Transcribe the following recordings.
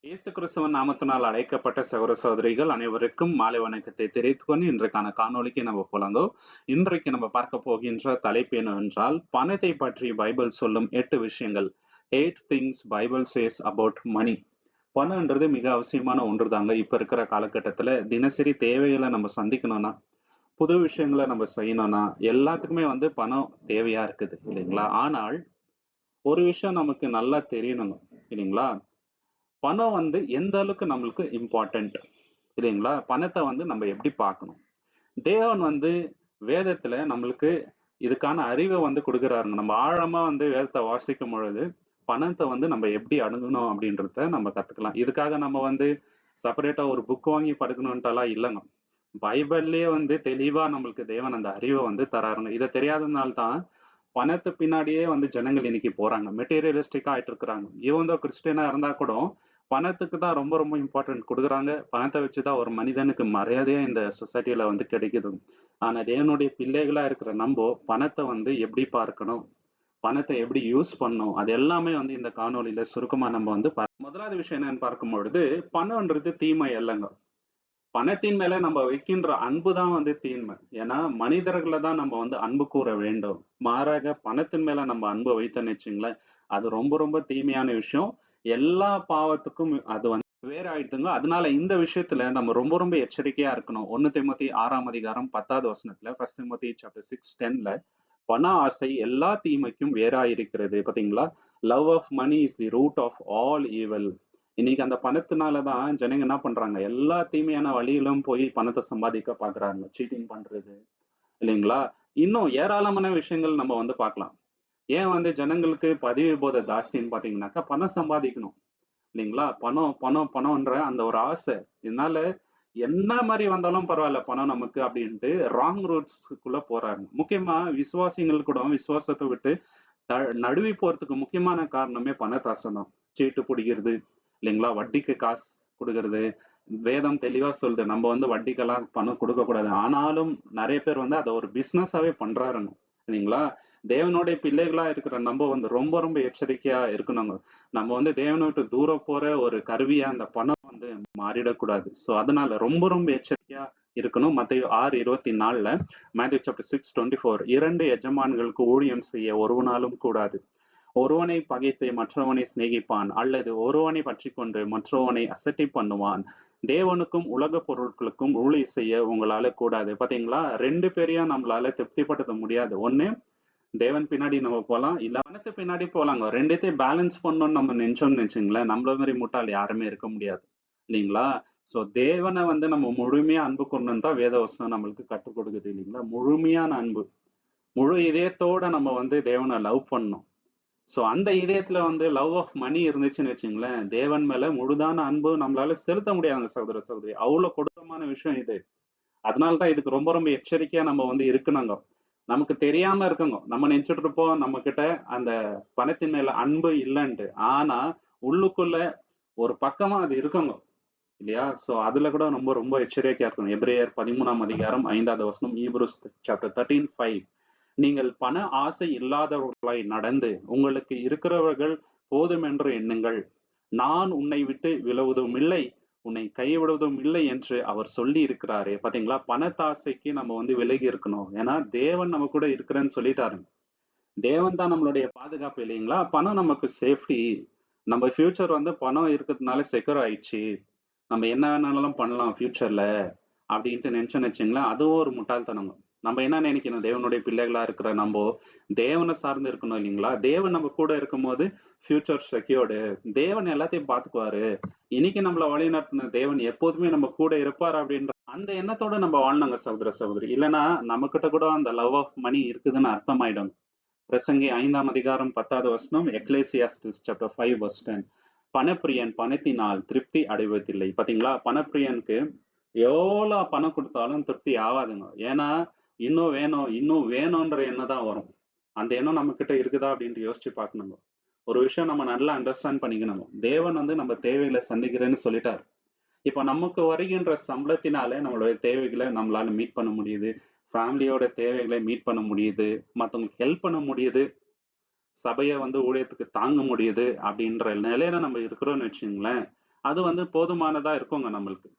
இயேசு கிறிஸ்துவின் நாமத்தினால் அழைக்கப்பட்ட சகோதர சகோதரிகள் அனைவருக்கும் மாலை வணக்கத்தை தெரிவித்துக் கொண்டு இன்றைக்கான காணொளிக்கு நம்ம போலாங்கோ. இன்றைக்கு நம்ம பார்க்க போகின்ற தலைப்பு என்னவென்றால், பணத்தை பற்றி பைபிள் சொல்லும் 8 விஷயங்கள். 8 things Bible says about money. பணம்ன்றது மிக அவசியமான ஒன்று தாங்க. இப்ப இருக்கிற காலகட்டத்துல தினசரி தேவைகளை நம்ம சந்திக்கணும்னா, புது விஷயங்களை நம்ம செய்யணும்னா எல்லாத்துக்குமே பணம் தேவையா இருக்குது இல்லைங்களா? ஆனால் ஒரு விஷயம் நமக்கு நல்லா தெரியணுங்க இல்லைங்களா? பணம் எந்த அளவுக்கு நம்மளுக்கு இம்பார்ட்டன்ட் இல்லைங்களா? பணத்தை நம்ம எப்படி பார்க்கணும்? தேவன் வேதத்துல நம்மளுக்கு இதுக்கான அறிவை கொடுக்குறாருங்க. நம்ம ஆழமா வேதத்தை வாசிக்கும் பொழுது பணத்தை நம்ம எப்படி அணுகணும் அப்படின்றத நம்ம கத்துக்கலாம். இதுக்காக நம்ம செப்பரேட்டா ஒரு புக் வாங்கி படிக்கணும்ட்டெல்லாம் இல்லைங்க. பைபிள்லயே தெளிவா நம்மளுக்கு தேவன் அந்த அறிவை தராருங்க. இதை தெரியாததுனால தான் பணத்து பின்னாடியே ஜனங்கள் இன்னைக்கு போறாங்க. மெட்டீரியலிஸ்டிக்கா ஆயிட்டு இருக்கிறாங்க. இவன் தான் கிறிஸ்டியனா இருந்தா கூட பணத்துக்கு தான் ரொம்ப ரொம்ப இம்பார்ட்டன்ட் கொடுக்குறாங்க. பணத்தை வச்சுதான் ஒரு மனிதனுக்கு மரியாதையே இந்த சொசைட்டில கிடைக்குது. ஆனா தேவனுடைய பிள்ளைகளா இருக்கிற நம்ம பணத்தை எப்படி பார்க்கணும், பணத்தை எப்படி யூஸ் பண்ணணும், அது எல்லாமே இந்த காணொளியில சுருக்கமா நம்ம முதலாவது விஷயம் என்னன்னு பார்க்கும் பொழுது, பணம்ன்றது தீமை அல்லங்க. பணத்தின் மேல நம்ம வைக்கின்ற அன்பு தான் தீமை. ஏன்னா மனிதர்களை தான் நம்ம அன்பு கூற வேண்டும். மாறாக பணத்தின் மேல நம்ம அன்பு வைத்தோம்னு வச்சுங்களேன், அது ரொம்ப ரொம்ப தீமையான விஷயம். எல்லா பாவத்துக்கும் அது வேற ஆயிடுதுங்க. அதனால இந்த விஷயத்துல நம்ம ரொம்ப ரொம்ப எச்சரிக்கையா இருக்கணும். 1 தீமோத்தேயு 6ஆம் அதிகாரம் 10வது வசனத்துல, 1 Timothy chapter 6:10ல பண ஆசை எல்லா தீமைக்கும் வேறாயிருக்கிறது. பாத்தீங்களா? Love of money is the root of all evil. இன்னைக்கு அந்த பணத்தினாலதான் ஜனங்க என்ன பண்றாங்க? எல்லா தீமையான வழியிலும் போய் பணத்தை சம்பாதிக்க பாக்குறாங்க. சீட்டிங் பண்றது இல்லைங்களா? இன்னும் ஏராளமான விஷயங்கள் நம்ம பார்க்கலாம். ஏன் ஜனங்களுக்கு பதவி போதை ஜாஸ்தின்னு பாத்தீங்கன்னாக்கா, பணம் சம்பாதிக்கணும் இல்லைங்களா? பணம் பணம் பணம்ன்ற அந்த ஒரு ஆசை. இதனால என்ன மாதிரி வந்தாலும் பரவாயில்ல பணம் நமக்கு அப்படின்ட்டு ராங் ரூட்ஸ்க்குள்ள போறாங்க. முக்கியமா விசுவாசிகள் கூட விசுவாசத்தை விட்டு நழுவி போறதுக்கு முக்கியமான காரணமே பணத்தாசை தான். சீட்டு பிடிக்கிறது இல்லைங்களா? வட்டிக்கு காசு கொடுக்கறது. வேதம் தெளிவா சொல்லுது, நம்ம வட்டிக்கெல்லாம் பணம் கொடுக்க கூடாது. ஆனாலும் நிறைய பேர் அதை ஒரு பிசினஸாவே பண்றாருங்க இல்லைங்களா? தேவனுடைய பிள்ளைகளா இருக்கிற நம்ம ரொம்ப ரொம்ப எச்சரிக்கையா இருக்கணுங்க. நம்ம தேவனை விட்டு தூரம் போற ஒரு கருவியா அந்த பணம் மாறிடக்கூடாது. சோ அதனால ரொம்ப ரொம்ப எச்சரிக்கையா இருக்கணும். மத்தேயு 6:24ல, மேத்யூ சாப்டர் 6:24, 2 எஜமான்களுக்கு ஊழியம் செய்ய ஒருவனாலும் கூடாது. ஒருவனை பகைத்து மற்றவனை சிநேகிப்பான், அல்லது ஒருவனை பற்றி கொண்டு மற்றவனை அசட்டை பண்ணுவான். தேவனுக்கும் உலக பொருட்களுக்கும் ஊழியம் செய்ய உங்களால கூடாது. பாத்தீங்களா? 2 பேரையும் நம்மளால திருப்திப்படுத்த முடியாது. ஒண்ணு தேவன் பின்னாடி நம்ம போலாம், இல்ல பணத்து பின்னாடி போலாங்க. ரெண்டுத்தையும் பேலன்ஸ் பண்ணணும்னு நம்ம நினைச்சோம்னு வச்சுங்களேன், நம்மள மாதிரி முட்டாள் யாருமே இருக்க முடியாது இல்லைங்களா? சோ தேவனை நம்ம முழுமையா அன்பு கொண்டு தான் வேதவசனம் நம்மளுக்கு கற்றுக் கொடுக்குது இல்லைங்களா? முழுமையான அன்பு, முழு இதயத்தோட நம்ம தேவனை லவ் பண்ணணும். சோ அந்த இதயத்துல லவ் ஆஃப் மணி இருந்துச்சுன்னு வச்சுங்களேன், தேவன் மேல முழுதான அன்பு நம்மளால செலுத்த முடியாதுங்க சகோதர சகோதரி. அவ்வளவு கொடூரமான விஷயம் இது. அதனாலதான் இதுக்கு ரொம்ப ரொம்ப எச்சரிக்கையா நம்ம இருக்கணுங்க. நமக்கு தெரியாம இருக்குங்க. நம்ம நினைச்சிட்டு இருப்போம் நம்ம கிட்ட அந்த பணத்தின் மேல அன்பு இல்லைன்ட்டு. ஆனா உள்ளுக்குள்ள ஒரு பக்கமா அது இருக்குங்க இல்லையா? சோ அதுல கூட ரொம்ப ரொம்ப எச்சரிக்கையா இருக்கணும். எபிரேயர் 13ஆம் அதிகாரம் 5வது வசனம், Hebrews chapter 13:5. நீங்கள் பண ஆசை இல்லாதவர்களாய் நடந்து உங்களுக்கு இருக்கிறவர்கள் போதும் என்று எண்ணுங்கள். நான் உன்னை விட்டு விலகுவதும் இல்லை, உன்னை கைவிடுவதும் இல்லை என்று அவர் சொல்லி இருக்கிறாரு. பாத்தீங்களா? பணத்தாசைக்கு நம்ம விலகி இருக்கணும். ஏன்னா தேவன் நம்ம கூட இருக்கிறேன்னு சொல்லிட்டாருங்க. தேவன் தான் நம்மளுடைய பாதுகாப்பு இல்லைங்களா? பணம் நமக்கு சேஃப்டி. நம்ம ஃபியூச்சர் பணம் இருக்கிறதுனால செக்யூர் ஆயிடுச்சு. நம்ம என்ன வேணாலும் பண்ணலாம் ஃபியூச்சர்ல அப்படின்ட்டு நினைச்சோன்னு வச்சுங்களேன், அதுவும் ஒரு முட்டாள்தனங்க. நம்ம என்ன நினைக்கணும்? தேவனுடைய பிள்ளைகளா இருக்கிற நம்ம தேவனை சார்ந்து இருக்கணும் இல்லைங்களா? தேவன் நம்ம கூட இருக்கும்போது ஃபியூச்சர் செக்யூர்டு. தேவன் எல்லாத்தையும் பார்த்துக்குவாரு. இன்னைக்கு நம்மள வழி நடத்தின தேவன் எப்போதுமே நம்ம கூட இருப்பார் அப்படின்ற அந்த எண்ணத்தோட நம்ம வாழ்ந்தாங்க சகோதர சகோதரி. இல்லைன்னா நம்ம கிட்ட கூட அந்த லவ் ஆஃப் மணி இருக்குதுன்னு அர்த்தமாயிடும். பிரசங்கி 5ஆம் அதிகாரம் 10வது வசனம், எக்லேசியாஸ்டிஸ் சாப்டர் 5:10. பணப்பிரியன் பணத்தினால் திருப்தி அடைவதில்லை. பாத்தீங்களா? பணப்பிரியனுக்கு எவ்வளவு பணம் கொடுத்தாலும் திருப்தி ஆகாதுங்க. ஏன்னா இன்னும் வேணும் இன்னும் வேணும்ன்ற எண்ணம் தான் வரும். அந்த எண்ணம் நம்ம கிட்ட இருக்குதா அப்படின்ட்டு யோசிச்சு பார்க்கணுங்க. ஒரு விஷயம் நம்ம நல்லா அண்டர்ஸ்டாண்ட் பண்ணிக்கணும். தேவன் நம்ம தேவைகளை சந்திக்கிறேன்னு சொல்லிட்டாரு. இப்ப நமக்கு வருகின்ற சம்பளத்தினாலே நம்மளுடைய தேவைகளை நம்மளால மீட் பண்ண முடியுது. ஃபேமிலியோட தேவைகளை மீட் பண்ண முடியுது. மத்தவங்களுக்கு ஹெல்ப் பண்ண முடியுது. சபையை ஊழியத்துக்கு தாங்க முடியுது அப்படின்ற நிலையில நம்ம இருக்கிறோம்னு வச்சுங்களேன். அது வந்து போதுமானதா இருக்குங்க நம்மளுக்கு.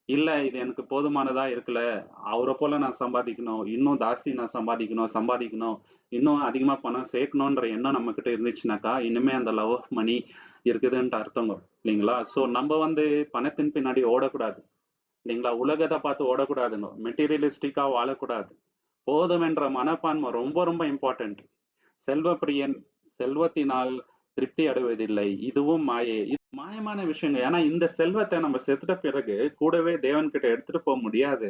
இல்ல இது எனக்கு போதுமானதா இருக்கல. அவர போல நான் சம்பாதிக்கணும். இன்னும் ஜாஸ்தி நான் சம்பாதிக்கணும். இன்னும் அதிகமா பணம் சேர்க்கணுன்ற எண்ணம் நம்மகிட்ட இருந்துச்சுனாக்கா, இனிமே அந்த லவ் ஆஃப் மனி இருக்குதுன்ட்டு அர்த்தங்க. இல்லைங்களா? ஸோ நம்ம வந்து பணத்தின் பின்னாடி ஓடக்கூடாது. இல்லைங்களா? உலகத்த பார்த்து ஓடக்கூடாதுங்க. மெட்டீரியலிஸ்டிக்கா வாழக்கூடாது. போதும் என்ற மனப்பான்மை ரொம்ப ரொம்ப இம்பார்ட்டன்ட். செல்வப்பிரியன் செல்வத்தினால் திருப்தி அடைவதில்லை. இதுவும் மாயை. இது மாயமான விஷயங்க. ஏன்னா இந்த செல்வத்த நம்ம செத்துட்ட பிறகு கூடவே தேவன் கிட்ட எடுத்துட்டு போ முடியாது.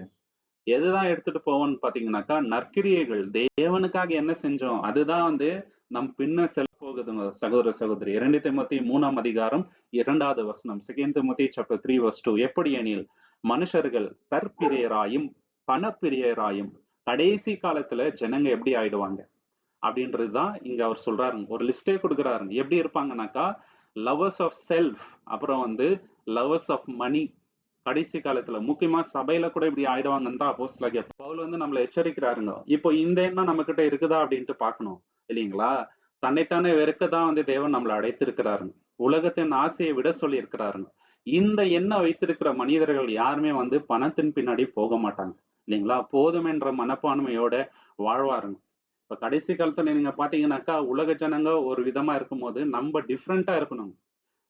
எதுதான் எடுத்துட்டு போவோம்னு பாத்தீங்கன்னாக்கா, நற்கிரியைகள். தேவனுக்காக என்ன செஞ்சோம்? அதுதான் வந்து நம் பின்ன செல்ல போகுதுங்க சகோதர சகோதரி. 2 தீமோத்தேயு 3ஆம் அதிகாரம் 2வது வசனம். 2 தீமோத்தேயு சாப்டர் 3 வெர்ஸ் 2. எப்படி எனில், மனுஷர்கள் தற்பிரியராயும், பணப்பிரியராயும் கடைசி காலத்துல ஜனங்க எப்படி ஆயிடுவாங்க? அப்படின்றதுதான் இங்க அவர் சொல்றாருங்க. ஒரு லிஸ்டே கொடுக்குறாருங்க. எப்படி இருப்பாங்கன்னாக்கா, லவர்ஸ் ஆஃப் செல்ஃப், அப்புறம் வந்து லவர்ஸ் ஆஃப் மணி. கடைசி காலத்துல முக்கியமா சபையில கூட இப்படி ஆயிடுவாங்கன்னு தான் அப்போஸ்தலனாகிய பவுல் வந்து நம்மளை எச்சரிக்கிறாருங்க. இப்போ இந்த எண்ணம் நம்ம கிட்ட இருக்குதா அப்படின்ட்டு பார்க்கணும். இல்லைங்களா? தன்னைத்தானே வெறுக்கதான் வந்து தேவன் நம்மளை அழைத்திருக்கிறாருங்க. உலகத்தின் ஆசையை விட சொல்லி இருக்கிறாருங்க. இந்த எண்ணம் வைத்திருக்கிற மனிதர்கள் யாருமே வந்து பணத்தின் பின்னாடி போக மாட்டாங்க. இல்லைங்களா? போதும் என்ற மனப்பான்மையோட வாழ்வாருங்க. இப்ப கடைசி காலத்துல நீங்க பாத்தீங்கன்னாக்கா, உலக ஜனங்க ஒரு விதமா இருக்கும்போது நம்ம டிஃப்ரெண்டா இருக்கணும்.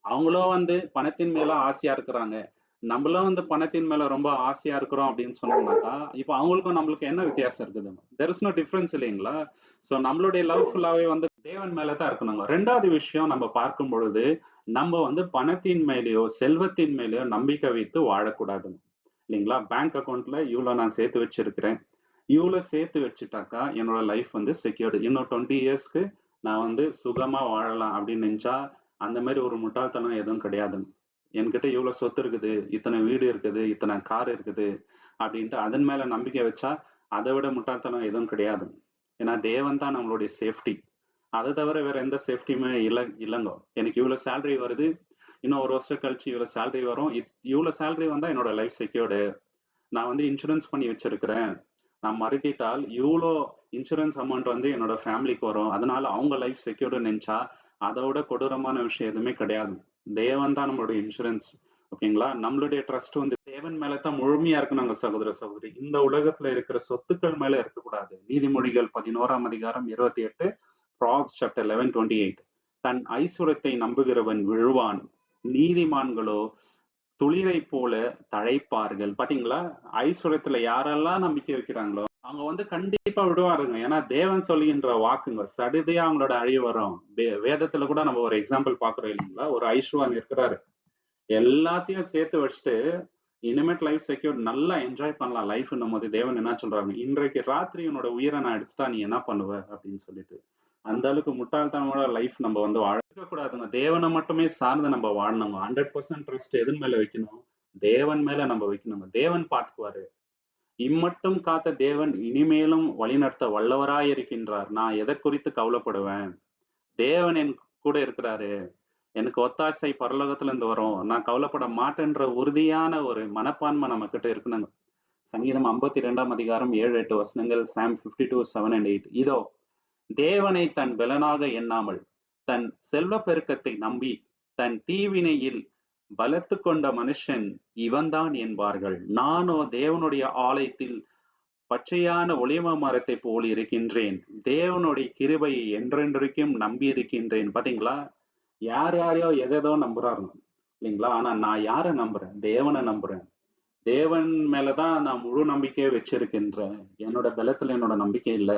அவங்களும் வந்து பணத்தின் மேல ஆசையா இருக்கிறாங்க. நம்மளும் வந்து பணத்தின் மேல ரொம்ப ஆசையா இருக்கிறோம் அப்படின்னு சொன்னோம்னாக்கா, இப்ப அவங்களுக்கும் நம்மளுக்கும் என்ன வித்தியாசம் இருக்குது? தெர் இஸ் நோ டிஃபரன்ஸ் இல்லைங்களா? சோ நம்மளுடைய லவ் ஃபுல்லாவே வந்து தேவன் மேல தான் இருக்கணுங்க. 2வது விஷயம் நம்ம பார்க்கும் பொழுது, நம்ம வந்து பணத்தின் மேலயோ, செல்வத்தின் மேலயோ நம்பிக்கை வைத்து வாழக்கூடாதுங்க. இல்லைங்களா? பேங்க் அக்கவுண்ட்ல இவ்வளவு நான் சேர்த்து வச்சிருக்கிறேன். இவ்வளவு சேர்த்து வச்சுட்டாக்கா என்னோட லைஃப் வந்து செக்யூர்டு. இன்னும் 20 இயர்ஸ்க்கு நான் வந்து சுகமா வாழலாம் அப்படின்னு நினைச்சா, அந்த மாதிரி ஒரு முட்டாள்தனம் எதுவும் கிடையாதுங்க. என்கிட்ட இவ்வளவு சொத்து இருக்குது, இத்தனை வீடு இருக்குது, இத்தனை கார் இருக்குது அப்படின்ட்டு அதன் மேல நம்பிக்கை வச்சா அதை விட முட்டாள்தனம் எதுவும் கிடையாது. ஏன்னா தேவன் தான் நம்மளுடைய சேஃப்டி. அதை தவிர வேற எந்த சேஃப்டியுமே இல்லைங்க. எனக்கு இவ்வளவு சேலரி வருது, இன்னும் ஒரு வருஷம் கழிச்சு இவ்வளவு சேலரி வரும், இவ்வளவு சேலரி வந்தா என்னோட லைஃப் செக்யூர்டு. நான் வந்து இன்சூரன்ஸ் பண்ணி வச்சிருக்கிறேன், நான் மறுத்திட்டால் இவ்வளோ இன்சூரன்ஸ் அமௌண்ட் வந்து என்னோட ஃபேமிலிக்கு வரும், அதனால அவங்க லைஃப் செக்யூர்டு நினைச்சா அதோட கொடூரமான விஷயம் எதுவுமே கிடையாது. தேவன் தான் நம்மளுடைய இன்சூரன்ஸ். ஓகேங்களா? நம்மளுடைய ட்ரஸ்ட் வந்து தேவன் மேலதான் முழுமையா இருக்கணுங்க சகோதர சகோதரி. இந்த உலகத்துல இருக்கிற சொத்துக்கள் மேல இருக்கக்கூடாது. நீதிமொழிகள் 11ஆம் அதிகாரம் 28, ப்ராப்ஸ் சாப்டர் 11:28. தன் ஐசுரத்தை நம்புகிறவன் விழுவான், நீதிமான்களோ துளிரை போல தழைப்பார்கள். பாத்தீங்களா? ஐஸ்வர்யத்துல யாரெல்லாம் நம்பிக்கை வைக்கிறாங்களோ அவங்க வந்து கண்டிப்பா விடுவாருங்க. ஏன்னா தேவன் சொல்லுகின்ற வாக்குங்க. சடுதியா அவங்களோட அழிவு வரும். வேதத்துல கூட நம்ம ஒரு எக்ஸாம்பிள் பாக்குறோம் இல்லைங்களா? ஒரு ஐஸ்வர்யன் இருக்கிறாரு, எல்லாத்தையும் சேர்த்து வச்சுட்டு இனிமேட் லைஃப் செக்யூர் நல்லா என்ஜாய் பண்ணலாம் லைஃப்ன்னும் போது தேவன் என்ன சொல்றாங்க? இன்றைக்கு ராத்திரி உன்னோட உயிரை நான் எடுத்துட்டா நீ என்ன பண்ணுவ அப்படின்னு சொல்லிட்டு. அந்த அளவுக்கு முட்டாள்தனமான லைஃப் நம்ம வந்து வாழ கூடாதுங்க. தேவனை மட்டுமே சார்ந்து நம்ம வாழணுங்க. 100% ட்ரஸ்ட் எதன் மேல வைக்கணும்? தேவன் மேல நம்ம வைக்கணுங்க. தேவன் பார்த்துக்குவாரு. இம்மட்டும் காத்த தேவன் இனிமேலும் வழிநடத்த வல்லவராய் இருக்கின்றார். நான் எதை குறித்து கவலைப்படுவேன்? தேவன் என் கூட இருக்கிறாரு. எனக்கு ஒத்தாசை பரலோகத்துல இருந்து வரும். நான் கவலைப்பட மாட்டேன்ற உறுதியான ஒரு மனப்பான்மை நம்ம கிட்ட இருக்கணுங்க. சங்கீதம் 52ஆம் அதிகாரம் 7, 8 வசனங்கள். சாம் 52, 7 and 8. இதோ தேவனை தன் பலனாக எண்ணாமல் தன் செல்வ பெருக்கத்தை நம்பி தன் தீவினையில் பலத்து கொண்ட மனுஷன் இவன்தான் என்பார்கள். நானோ தேவனுடைய ஆலயத்தில் பச்சையான ஒலிவ மரத்தை போல் இருக்கின்றேன். தேவனுடைய கிருபையை என்றென்றைக்கும் நம்பி இருக்கின்றேன். பாத்தீங்களா? யார் யாரையோ எதேதோ நம்புறாருங்க. இல்லைங்களா? ஆனா நான் யாரை நம்புறேன்? தேவனை நம்புறேன். தேவன் மேலதான் நான் முழு நம்பிக்கையை வச்சிருக்கின்றேன். என்னோட பலத்துல என்னோட நம்பிக்கை இல்ல,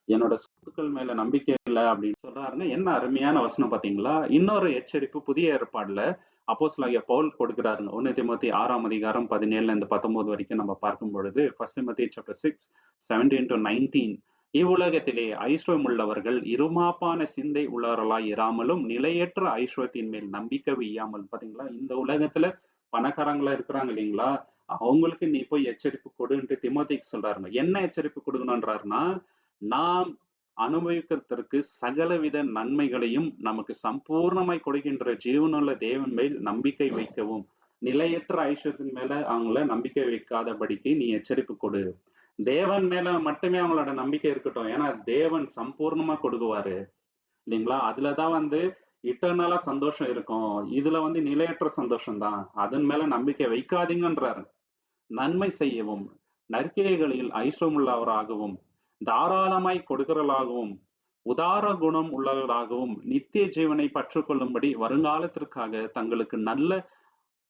என்னோட சொத்துக்கள் மேல நம்பிக்கை இல்ல அப்படின்னு சொல்றாருங்க. என்ன அருமையான வசனம் பாத்தீங்களா? இன்னொரு எச்சரிப்பு புதிய ஏற்பாடுல அப்போஸ்தலனாகிய பவுல் கொடுக்கிறாருங்க. 1 தீமோத்தேயு 6ஆம் அதிகாரம் 17ல இருந்து 19 வரைக்கும் நம்ம பார்க்கும் பொழுது, 1 தீமோத்தேயு சாப்டர் 6, 17 to 19. இவ்வுலகத்திலே ஐஸ்வர்யம் உள்ளவர்கள் இருமாப்பான சிந்தை உள்ளவர்களாய் இராமலும் நிலையற்ற ஐஸ்வர்யத்தின் மேல் நம்பிக்கை வையாமல். பாத்தீங்களா? இந்த உலகத்துல பணக்காரங்களா இருக்கிறாங்க இல்லைங்களா? அவங்களுக்கு நீ போய் எச்சரிப்பு கொடுன்ட்டு தீமோத்தேயுக்கு சொல்றாருங்க. என்ன எச்சரிப்பு கொடுக்கணும்ன்றாருன்னா, நாம் அனுபவிக்கிறதற்கு சகலவித நன்மைகளையும் நமக்கு சம்பூர்ணமாய் கொடுக்கின்ற ஜீவனுள்ள தேவன் மேல் நம்பிக்கை வைக்கவும், நிலையற்ற ஐஸ்வர்யத்தின் மேல அவங்கள நம்பிக்கை வைக்காதபடிக்கு நீ எச்சரிப்பு கொடு. தேவன் மேல மட்டுமே அவங்களோட நம்பிக்கை இருக்கட்டும். ஏன்னா தேவன் சம்பூர்ணமா கொடுக்குவாரு. இல்லைங்களா? அதுலதான் வந்து இட்டர்னலா சந்தோஷம் இருக்கும். இதுல வந்து நிலையற்ற சந்தோஷம் தான். அதன் மேல நம்பிக்கை வைக்காதீங்கன்றாரு. நன்மை செய்யவும், நற்கிரியைகளில் ஐஸ்வர்யமுள்ளவராகவும், தாராளமாய் கொடுக்கிறவர்களாகவும், உதார குணம் உள்ளவர்களாகவும், நித்திய ஜீவனை பற்றுக்கொள்ளும்படி வருங்காலத்திற்காக தங்களுக்கு நல்ல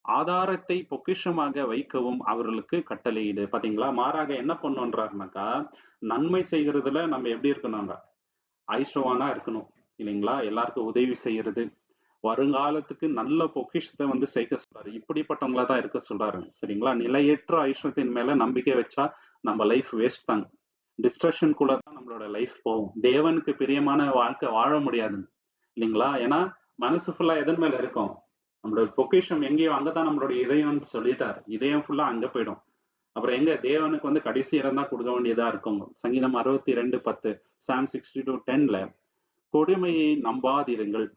ஆதாரத்தை பொக்கிஷமாக வைக்கவும் அவர்களுக்கு கட்டளையிடு. பாத்தீங்களா? மாறாக என்ன பண்ணணுன்றாருனாக்கா, நன்மை செய்கிறதுல நம்ம எப்படி இருக்கணும்ங்க? ஐஸ்வர்யவானா இருக்கணும். இல்லைங்களா? எல்லாருக்கும் உதவி செய்யறது, வருங்காலத்துக்கு நல்ல பொக்கிஷத்தை வந்து சேர்க்க சொல்றாரு. இப்படிப்பட்டவங்களா தான் இருக்க சொல்றாரு. சரிங்களா? நிலையற்ற ஐஸ்வர்யத்தின் மேல நம்பிக்கை வச்சா நம்ம லைஃப் வேஸ்ட் தாங்க. டிஸ்ட்ரக்ஷனுக்குள்ள தான் நம்மளோட லைஃப் போகும். தேவனுக்கு பிரியமான வாழ்க்கை வாழ முடியாது. இல்லைங்களா? ஏன்னா மனசு ஃபுல்லா எதன் மேல இருக்கும்? நம்மளோட பொக்கிஷம் எங்கேயோ அங்கதான் நம்மளோட இதயம்னு சொல்லிட்டாரு. இதயம் ஃபுல்லா அங்க போயிடும். அப்புறம் எங்க தேவனுக்கு வந்து கடைசி இடம் தான் கொடுக்க வேண்டியதா இருக்கும். சங்கீதம் 62:10, சாம் 62:10ல கொடுமையை நம்பாதிருங்கள்,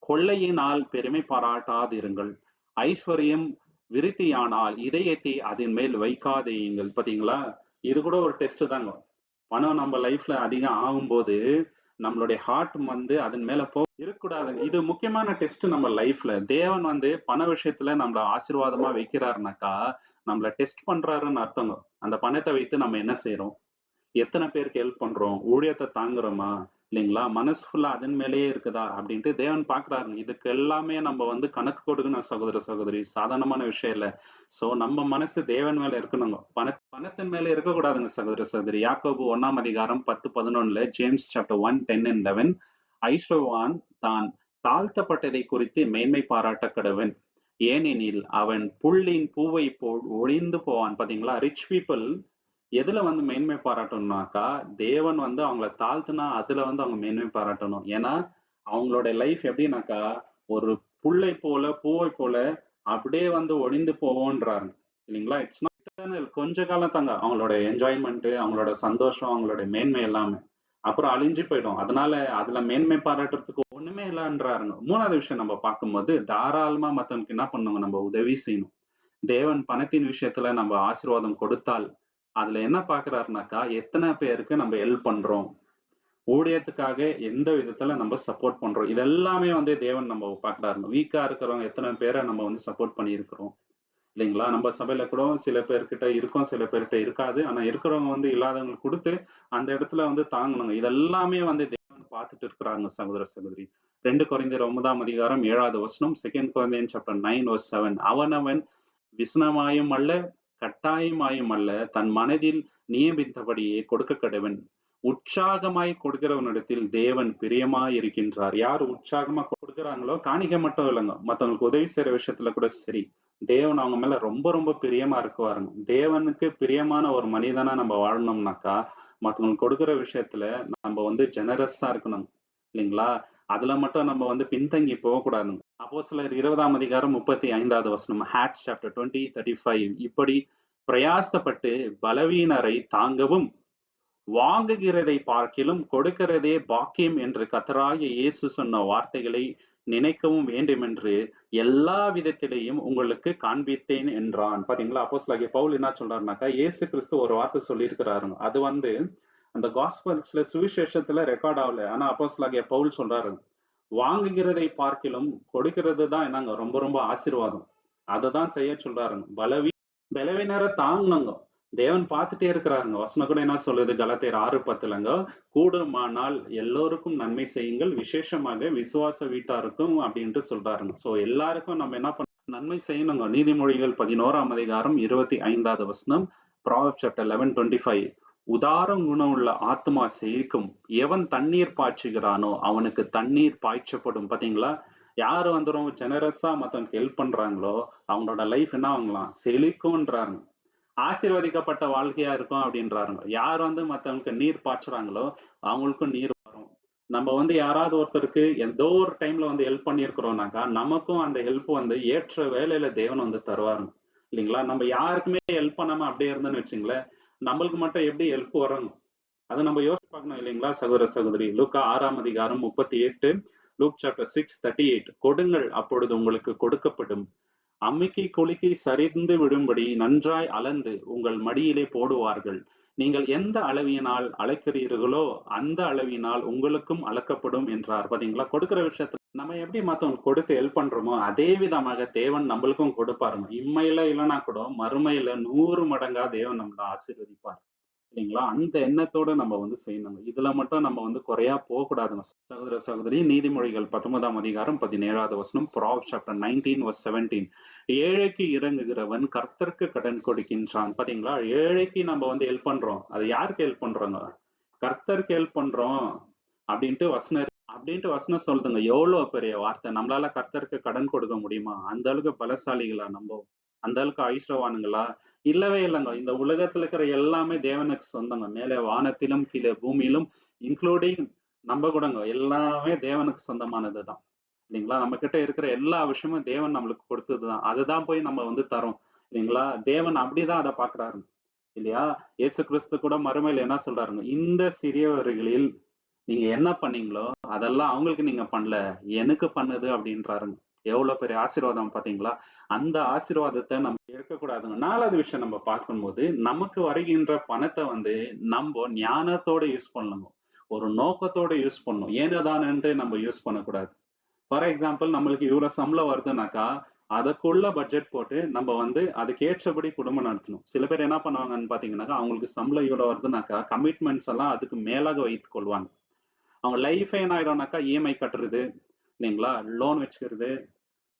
கொள்ளையினால் பெருமை பாராட்டாதிருங்கள், ஐஸ்வர்யம் விருத்தியானால் இதயத்தை அதன் மேல் வைக்காதீங்கள். பாத்தீங்களா? இது கூட ஒரு டெஸ்ட் தாங்க. பணம் நம்ம லைஃப்ல அதிகம் ஆகும்போது நம்மளுடைய ஹார்ட் வந்து அதன் மேல இருக்கக்கூடாது. இது முக்கியமான டெஸ்ட் நம்ம லைஃப்ல. தேவன் வந்து பண விஷயத்துல நம்மள ஆசீர்வாதமா வைக்கிறாருனாக்கா நம்மள டெஸ்ட் பண்றாருன்னு அர்த்தங்க. அந்த பணத்தை வைத்து நம்ம என்ன செய்யறோம்? எத்தனை பேருக்கு ஹெல்ப் பண்றோம்? ஊழியத்தை தாங்குறோமா? இல்லைங்களா? மனசு ஃபுல்லா அதன் மேலேயே இருக்குதா அப்படின்ட்டு தேவன் பாக்குறாரு. இதுக்கு எல்லாமே நம்ம வந்து கணக்கு கொடுக்கணும் சகோதர சகோதரி. சாதாரணமான விஷயம் இல்ல. சோ நம்ம மனசு தேவன் மேல இருக்கணுங்க. பணத்தின் மேல இருக்கக்கூடாதுங்க சகோதர சகோதரி. யாக்கோபு 1 10:11, ஜேம்ஸ் சாப்டர் 1:10-11, ஐஸ்வர்வான் தான் தாழ்த்தப்பட்டதை குறித்து மேன்மை பாராட்ட கடவன், ஏனெனில் அவன் புல்லின் பூவை போல் ஒளிந்து போவான். பாத்தீங்களா? ரிச் பீப்புள் எதுல வந்து மேன்மை பாராட்டணும்னாக்கா, தேவன் வந்து அவங்கள தாழ்த்துனா அதுல வந்து அவங்க மேன்மை பாராட்டணும். ஏன்னா அவங்களோட லைஃப் எப்படின்னாக்கா, ஒரு புல்லை போல பூவை போல அப்படியே வந்து ஒளிந்து போவோன்றாரு. இல்லைங்களா? It's not eternal. கொஞ்ச காலம் தாங்க அவங்களோட என்ஜாய்மெண்ட், அவங்களோட சந்தோஷம், அவங்களோட மேன்மை எல்லாமே. அப்புறம் அழிஞ்சு போயிடும். அதனால அதுல மேன்மை பாராட்டுறதுக்கு ஒண்ணுமே இல்லைன்றாருங்க. மூணாவது விஷயம் நம்ம பார்க்கும்போது, தாராளமா மத்தவனுக்கு என்ன பண்ணுங்க? நம்ம உதவி செய்யணும். தேவன் பணத்தின் விஷயத்துல நம்ம ஆசீர்வாதம் கொடுத்தால் அதுல என்ன பாக்குறாருனாக்கா, எத்தனை பேருக்கு நம்ம ஹெல்ப் பண்றோம், ஊழியத்துக்காக எந்த விதத்துல நம்ம சப்போர்ட் பண்றோம், இதெல்லாமே வந்து தேவன் நம்ம பாக்குறாரு. வீக்கா இருக்கிறவங்க எத்தனை பேரை நம்ம வந்து சப்போர்ட் பண்ணி இருக்கிறோம். இல்லைங்களா? நம்ம சபையில கூட சில பேர்கிட்ட இருக்கும், சில பேர்கிட்ட இருக்காது. ஆனா இருக்கிறவங்க வந்து இல்லாதவங்களுக்கு கொடுத்து அந்த இடத்துல வந்து தாங்கணுங்க. இதெல்லாமே வந்து தேவன் பார்த்துட்டு இருக்கிறாங்க சகோதர சகோதரி. 2 கொரிந்தியர் 9:7, 2 கொரிந்தியன் சாப்டர் 9:7, அவனவன் விசனமாயும் அல்ல, கட்டாயமாயும் அல்ல, தன் மனதில் நியமித்தபடியே கொடுக்க கடவன். உற்சாகமாய் கொடுக்கிறவனிடத்தில் தேவன் பிரியமாய் இருக்கின்றார். யார் உற்சாகமா கொடுக்குறாங்களோ, காணிக்க மட்டும் இல்லைங்க, மத்தவங்களுக்கு உதவி செய்யற விஷயத்துல கூட சரி, தேவன் அவங்க மேல ரொம்ப ரொம்ப பிரியமா இருக்குவாருங்க. தேவனுக்கு பிரியமான ஒரு மனிதனா நம்ம வாழணும்னாக்கா, மத்தவங்களுக்கு கொடுக்குற விஷயத்துல நம்ம வந்து ஜெனரஸா இருக்கணும். இல்லைங்களா? அதுல மட்டும் நம்ம வந்து பின்தங்கி போகக்கூடாதுங்க. அப்போஸ்தலர் 20:35, ஆக்ட்ஸ் சாப்டர் 20:35, இப்படி பிரயாசப்பட்டு பலவீனரை தாங்கவும், வாங்குகிறதை பார்க்கிலும் கொடுக்கிறதே பாக்கியம் என்று கர்த்தராகிய இயேசு சொன்ன வார்த்தைகளை நினைக்கவும் வேண்டுமென்று எல்லா விதத்திலேயும் உங்களுக்கு காண்பித்தேன் என்றான். பாத்தீங்களா? அப்போஸ்தலனாகிய பவுல் என்ன சொல்றாருனாக்கா, இயேசு கிறிஸ்து ஒரு வார்த்தை சொல்லியிருக்கிறாருங்க. அது வந்து அந்த காஸ்பல்ஸ்ல சுவிசேஷத்துல ரெக்கார்ட் ஆகல. ஆனா அப்போஸ்தலனாகிய பவுல் சொல்றாரு, வாங்குகிறதை பார்க்கிலும் கொடுக்கிறது தான் என்னங்க ரொம்ப ரொம்ப ஆசீர்வாதம். அததான் செய்ய சொல்றாருங்க. பலவீனரை தாங்கணுங்க. தேவன் பார்த்துட்டே இருக்கிறாருங்க. வசனம் கூட என்ன சொல்லுது? கலாத்தியர் 6:10, கூடுமானால் எல்லோருக்கும் நன்மை செய்யுங்கள், விசேஷமாக விசுவாச வீட்டாருக்கும் அப்படின்ட்டு சொல்றாருங்க. சோ எல்லாருக்கும் நம்ம என்ன நன்மை செய்யணுங்க. நீதிமொழிகள் 11:25, ப்ராவெர்ப்ஸ் சாப்டர் 11:25, உதாரம் குணம் உள்ள ஆத்மா செழிக்கும், எவன் தண்ணீர் பாய்ச்சுகிறானோ அவனுக்கு தண்ணீர் பாய்ச்சப்படும். பாத்தீங்களா? யாரு வந்துரும் ஜெனரஸா மத்தவங்களுக்கு ஹெல்ப் பண்றாங்களோ அவங்களோட லைஃப் என்ன ஆகலாம்? செழிக்கும்ன்றாங்க. ஆசீர்வதிக்கப்பட்ட வாழ்க்கையா இருக்கும் அப்படின்றாருங்க. யார் வந்து மத்தவங்களுக்கு நீர் பாய்ச்சுறாங்களோ அவங்களுக்கும் நீர் வரும். நம்ம வந்து யாராவது ஒருத்தருக்கு ஏதோ ஒரு டைம்ல வந்து ஹெல்ப் பண்ணியிருக்கிறோம்னாக்கா நமக்கும் அந்த ஹெல்ப் வந்து ஏற்ற வேலையில தேவன் வந்து தருவாருங்க. இல்லைங்களா? நம்ம யாருக்குமே ஹெல்ப் பண்ணாம அப்படியே இருந்தோம்னு வச்சுங்களேன், நம்மளுக்கு மட்டும் எப்படி ஹெல்ப் வரும்? அதை நம்ம யோசிச்சு பார்க்கணும். இல்லைங்களா சகோதர சகோதரி? லூக்கா 6:38, லூக் சாப்டர் 6:38, கொடுங்கள் அப்பொழுது உங்களுக்கு கொடுக்கப்படும், அம்மிக்கு குலுக்கி சரிந்து விடும்படி நன்றாய் அளந்து உங்கள் மடியிலே போடுவார்கள், நீங்கள் எந்த அளவினால் அளக்கிறீர்களோ அந்த அளவினால் உங்களுக்கும் அளக்கப்படும் என்றார். பாத்தீங்களா? கொடுக்கிற விஷயத்துல நம்ம எப்படி மத்தவங்களுக்கு கொடுத்து ஹெல்ப் பண்றோமோ, அதே விதமாக தேவன் நம்மளுக்கும் கொடுப்பாருங்க. இம்மையில இல்லன்னா கூட மறுமையில 100 மடங்கா தேவன் நம்மள ஆசீர்வதிப்பார். இல்லைங்களா? அந்த எண்ணத்தோட நம்ம வந்து செய்யணுங்க. இதுல மட்டும் நம்ம வந்து குறையா போகக்கூடாதுங்க. சகோதர, சகோதரி நீதிமொழிகள் 19ஆம் அதிகாரம் 17வது வசனம், Proverbs chapter 19 verse 17. ஏழைக்கு இரங்குகிறவன் கர்த்தருக்கு கடன் கொடுக்கின்றான். பாத்தீங்களா? ஏழைக்கு நம்ம வந்து ஹெல்ப் பண்றோம். அது யாருக்கு ஹெல்ப் பண்றோங்க? கர்த்தருக்கு ஹெல்ப் பண்றோம் அப்படின்ட்டு வசனம் சொல்லுதுங்க. எவ்வளவு பெரிய வார்த்தை. நம்மளால கர்த்தருக்கு கடன் கொடுக்க முடியுமா? அந்த அளவுக்கு பலசாலிகளா நம்ப? அந்த அளவுக்கு ஐஸ்வரவானுங்களா? இல்லவே இல்லைங்க. இந்த உலகத்துல இருக்கிற எல்லாமே தேவனுக்கு சொந்தங்க. மேலே வானத்திலும் கீழே பூமியிலும் இன்க்ளூடிங் நம்ம கூடங்க எல்லாமே தேவனுக்கு சொந்தமானதுதான். இல்லைங்களா? நம்ம கிட்ட இருக்கிற எல்லா விஷயமும் தேவன் நம்மளுக்கு கொடுத்ததுதான். அதுதான் போய் நம்ம வந்து தரோம். இல்லைங்களா? தேவன் அப்படிதான் அதை பாக்குறாரு. இல்லையா? இயேசு கிறிஸ்து கூட மறுமையில என்ன சொல்றாருங்க? இந்த சிறியவர்களில் நீங்க என்ன பண்ணீங்களோ அதெல்லாம் அவங்களுக்கு நீங்க பண்ணல, எனக்கு பண்ணது அப்படின்றாருங்க. எவ்வளவு பெரிய ஆசீர்வாதம் பாத்தீங்களா? அந்த ஆசீர்வாதத்தை நம்ம எடுக்கக்கூடாதுங்க. 4வது விஷயம் நம்ம பார்க்கும்போது, நமக்கு வருகின்ற பணத்தை வந்து நம்ம ஞானத்தோட யூஸ் பண்ணணும். ஒரு நோக்கத்தோட யூஸ் பண்ணணும். ஏனோதானோன்ட்டு நம்ம யூஸ் பண்ணக்கூடாது. ஃபார் எக்ஸாம்பிள் நம்மளுக்கு இவ்வளவு சம்பளம் வருதுனாக்கா, அதுக்குள்ள பட்ஜெட் போட்டு நம்ம வந்து அதுக்கு ஏற்றபடி குடும்பம் நடத்தணும். சில பேர் என்ன பண்ணுவாங்கன்னு பாத்தீங்கன்னாக்கா, அவங்களுக்கு சம்பளம் இவ்வளவு வருதுனாக்கா, கமிட்மெண்ட்ஸ் எல்லாம் அதுக்கு மேலாக வைத்துக் கொள்வாங்க. அவங்க லைஃபே என்ன ஆயிடும்னாக்கா, இஎம்ஐ கட்டுறது, இல்லைங்களா? லோன் வச்சுக்கிறது,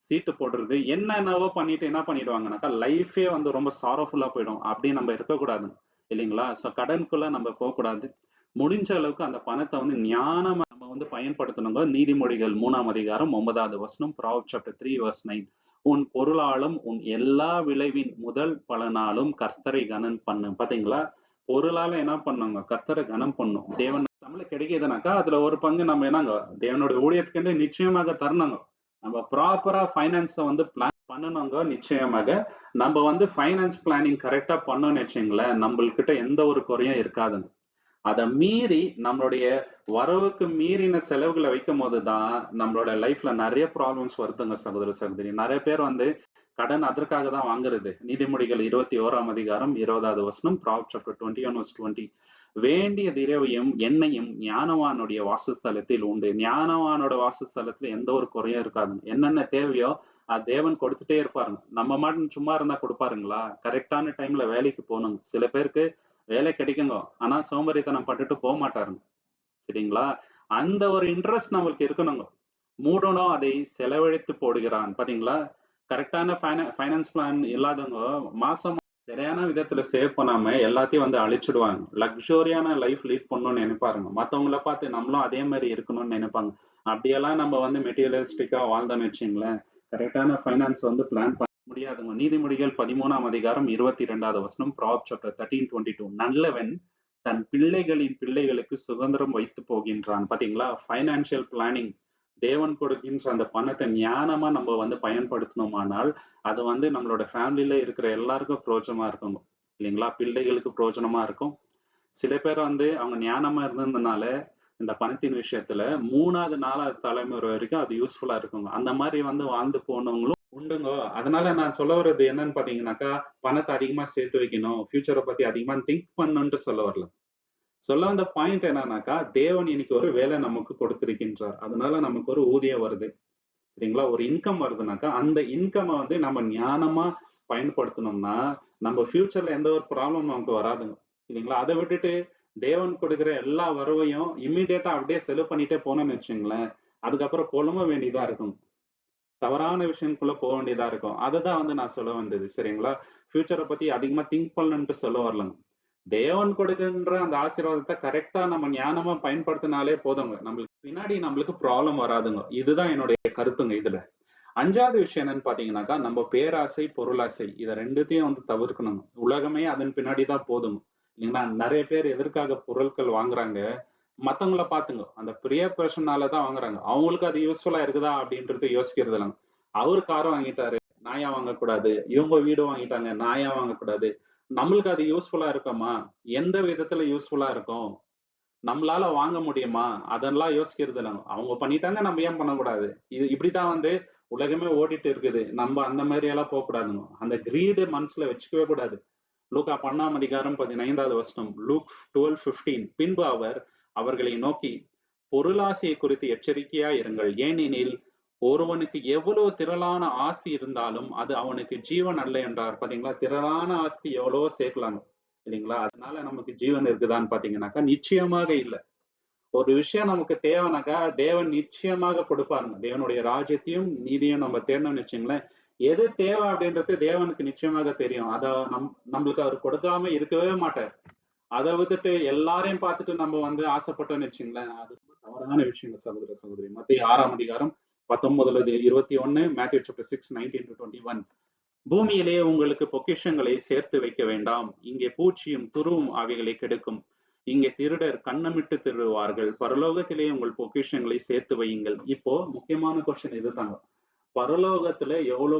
சீட்டு போடுறது, என்னென்னவோ பண்ணிட்டு என்ன பண்ணிடுவாங்கனாக்கா, லைஃபே வந்து ரொம்ப சாரோஃபுல்லா போயிடும். அப்படி நம்ம இருக்கக்கூடாது. இல்லைங்களா? ஸோ கடனுக்குள்ள நம்ம போகக்கூடாது. முடிஞ்ச அளவுக்கு அந்த பணத்தை வந்து ஞானமா நம்ம வந்து பயன்படுத்தணுங்க. நீதிமொழிகள் 3ஆம் அதிகாரம் 9வது வசனம், Proverbs chapter 3 verse 9. உன் பொருளாலும் உன் எல்லா விளைவின் முதல் பலனாலும் கர்த்தரை கனம் பண்ணு. பாத்தீங்களா? பொருளால என்ன பண்ணுங்க? கர்த்தரை கனம் பண்ணும். தேவன் நம்மளுக்கு கிடைக்குதுனாக்கா, அதுல ஒரு பங்கு நம்ம என்னங்க? தேவனுடைய ஊழியத்துக்கு நிச்சயமாக தரணுங்க. நம்ம ப்ராப்பரா ஃபைனான்ஸ வந்து பிளான் பண்ணணுங்க. நிச்சயமாக நம்ம வந்து ஃபைனான்ஸ் பிளானிங் கரெக்டா பண்ணோம்னு வச்சுங்களேன், நம்மள்கிட்ட எந்த ஒரு குறையும் இருக்காதுங்க. அதை மீறி நம்மளுடைய வரவுக்கு மீறின செலவுகளை வைக்கும் போதுதான் நம்மளோட லைஃப்ல நிறைய ப்ராப்ளம்ஸ் வருதுங்க. சகோதர சகோதரி, நிறைய பேர் வந்து கடன் அதற்காக தான் வாங்குறது. நீதிமொழிகள் 21ஆம் அதிகாரம் 20வது வசனம், Proverbs chapter 21 verse 20. வேண்டிய திரவியம் எண்ணெயும் ஞானவானுடைய வாசஸ்தலத்தில் உண்டு. ஞானவானோட வாசஸ்தலத்துல எந்த ஒரு குறையும் இருக்காதுங்க. என்னென்ன தேவையோ அது தேவன் கொடுத்துட்டே இருப்பாருங்க. நம்ம மட்டும் சும்மா இருந்தா கொடுப்பாருங்களா? கரெக்டான டைம்ல வேலைக்கு போகணுங்க. சில பேருக்கு வேலை கிடைக்குங்க, ஆனா சோம்பேறித்தனம் பட்டுட்டு போக மாட்டாருங்க. சரிங்களா? அந்த ஒரு இன்ட்ரெஸ்ட் நம்மளுக்கு இருக்கணுங்க. மூடனும் அதை செலவழித்து போடுகிறான். பாத்தீங்களா? கரெக்டான ஃபைனான்ஸ் பிளான் இல்லாதவங்க மாசம் சரியான விதத்துல சேவ் பண்ணாம எல்லாத்தையும் வந்து அழிச்சிடுவாங்க. லக்ஸூரியான லைஃப் லீட் பண்ணணும்னு நினைப்பாருங்க. மத்தவங்கள பார்த்து நம்மளும் அதே மாதிரி இருக்கணும்னு நினைப்பாங்க. அப்படியெல்லாம் நம்ம வந்து மெட்டீரியலிஸ்டிக்கா வாழ்ந்தோம்னு வச்சுங்களேன், கரெக்டான ஃபைனான்ஸ் வந்து பிளான் பண்ண முடியாதுங்க. நீதிமொழிகள் 13ஆம் அதிகாரம் 22வது வசனம், Proverbs chapter 13:22. நல்லவன் தன் பிள்ளைகளின் பிள்ளைகளுக்கு சுதந்திரம் வைத்து போகின்றான். பாத்தீங்களா? ஃபைனான்சியல் பிளானிங், தேவன் கொடுக்கின்ற அந்த பணத்தை ஞானமா நம்ம வந்து பயன்படுத்தணுமானால், அது வந்து நம்மளோட ஃபேமிலில இருக்கிற எல்லாருக்கும் பிரயோஜனமா இருக்கும். இல்லைங்களா? பிள்ளைகளுக்கு பிரயோஜனமா இருக்கும். சில பேர் வந்து அவங்க ஞானமா இருந்ததுனால இந்த பணத்தின் விஷயத்துல 3வது 4வது தலைமுறை வரைக்கும் அது யூஸ்ஃபுல்லா இருக்குங்க. அந்த மாதிரி வந்து வாழ்ந்து போனவங்களும் உண்டுங்க. அதனால நான் சொல்ல வர்றது என்னன்னு பாத்தீங்கன்னாக்கா, பணத்தை அதிகமா சேர்த்து வைக்கணும், ஃபியூச்சரை பத்தி அதிகமா திங்க் பண்ணணும்னு சொல்ல வரல. சொல்ல வந்த பாயிண்ட் என்னன்னாக்கா, தேவன் இன்னைக்கு ஒரு வேலை நமக்கு கொடுத்திருக்கின்றார். அதனால நமக்கு ஒரு ஊதியம் வருது. சரிங்களா? ஒரு இன்கம் வருதுனாக்கா, அந்த இன்கம் வந்து நம்ம ஞானமா பயன்படுத்தணும்னா, நம்ம ஃபியூச்சர்ல எந்த ஒரு ப்ராப்ளம் நமக்கு வராதுங்க. இல்லைங்களா? அதை விட்டுட்டு தேவன் கொடுக்கிற எல்லா வரவையும் இம்மீடியட்டா அப்படியே செலவு பண்ணிட்டே போனோம்னு வச்சுங்களேன், அதுக்கப்புறம் புலம்ப வேண்டியதா இருக்கும். தவறான விஷயங்களுக்குள்ள போக வேண்டியதா இருக்கும். அததான் வந்து நான் சொல்ல வந்தது. சரிங்களா? ஃபியூச்சரை பத்தி அதிகமா திங்க் பண்ணணும்ட்டு சொல்ல வரலங்க. தேவன் கொடுக்கின்ற அந்த ஆசீர்வாதத்தை கரெக்டா நம்ம ஞானமா பயன்படுத்தினாலே போதுங்க. நம்மளுக்கு ப்ராப்ளம் வராதுங்க. இதுதான் என்னுடைய கருத்துங்க இதுல. 5வது விஷயம் என்னன்னு பாத்தீங்கன்னாக்கா, நம்ம பேராசை, பொருளாசை இத 2த்தையும் வந்து தவிர்க்கணும். உலகமே அதன் பின்னாடி தான் போதும். இல்லைங்களா? நிறைய பேர் எதற்காக பொருட்கள் வாங்குறாங்க? மத்தவங்கள பாத்துங்க. அந்த பிரியர் பெர்சனால தான் வாங்குறாங்க. அவங்களுக்கு அது யூஸ்ஃபுல்லா இருக்குதா அப்படின்றது யோசிக்கிறது இல்லங்க. அவரு கார் வாங்கிட்டாரு, நான் ஏன் வாங்கக்கூடாது? இவங்க வீடு வாங்கிட்டாங்க, நான் ஏன் வாங்கக்கூடாது? நம்மளுக்கு அது யூஸ்ஃபுல்லா இருக்குமா? எந்த விதத்துல யூஸ்ஃபுல்லா இருக்கும்? நம்மளால வாங்க முடியுமா? அதெல்லாம் யோசிக்கிறது இல்லங்க. அவங்க பண்ணிட்டாங்க, நம்ம ஏன் பண்ணக்கூடாது? இது இப்படித்தான் வந்து உலகமே ஓடிட்டு இருக்குது. நம்ம அந்த மாதிரி எல்லாம் போகக்கூடாதுங்க. அந்த கிரீடு மனசுல வச்சுக்கவே கூடாது. லூக்கா 1ஆம் அதிகாரம் 15வது வசனம், Luke 12:15. பின்பு அவர் அவர்களை நோக்கி, பொருளாசையை குறித்து எச்சரிக்கையா இருங்கள். ஏனெனில் ஒருவனுக்கு எவ்வளவு திரளான ஆஸ்தி இருந்தாலும் அது அவனுக்கு ஜீவன் அல்ல என்றார். பாத்தீங்களா? திரளான ஆஸ்தி எவ்வளவோ சேர்க்கலாங்க இல்லைங்களா? அதனால நமக்கு ஜீவன் இருக்குதான்னு பாத்தீங்கன்னாக்கா நிச்சயமாக இல்லை. ஒரு விஷயம் நமக்கு தேவைனாக்கா தேவன் நிச்சயமாக கொடுப்பாருங்க. தேவனுடைய ராஜ்யத்தையும் நீதியும் நம்ம தேடணும்னு வச்சுங்களேன், எது தேவை அப்படின்றது தேவனுக்கு நிச்சயமாக தெரியும். அத நம்மளுக்கு அவர் கொடுக்காம இருக்கவே மாட்டார். அதை விட்டுட்டு எல்லாரையும் பார்த்துட்டு நம்ம வந்து ஆசைப்பட்டோம்னு வச்சுங்களேன், அது ரொம்ப தவறான விஷயம் சகோதர சகோதரி. மத்திய 6ஆம் அதிகாரம் 19-21, மேத்யூ சாப்டர் 6, 19-21. பூமியிலே உங்களுக்கு பொக்கிஷங்களை சேர்த்து வைக்க வேண்டாம். இங்கே பூச்சியும் துருவும் அவைகளை கெடுக்கும். இங்கே திருடர் கண்ணமிட்டு திருடுவார்கள். பரலோகத்திலே உங்கள் பொக்கிஷங்களை சேர்த்து வையுங்கள். இப்போ முக்கியமான கொஸ்டின் இதுதாங்க. பரலோகத்துல எவ்வளவு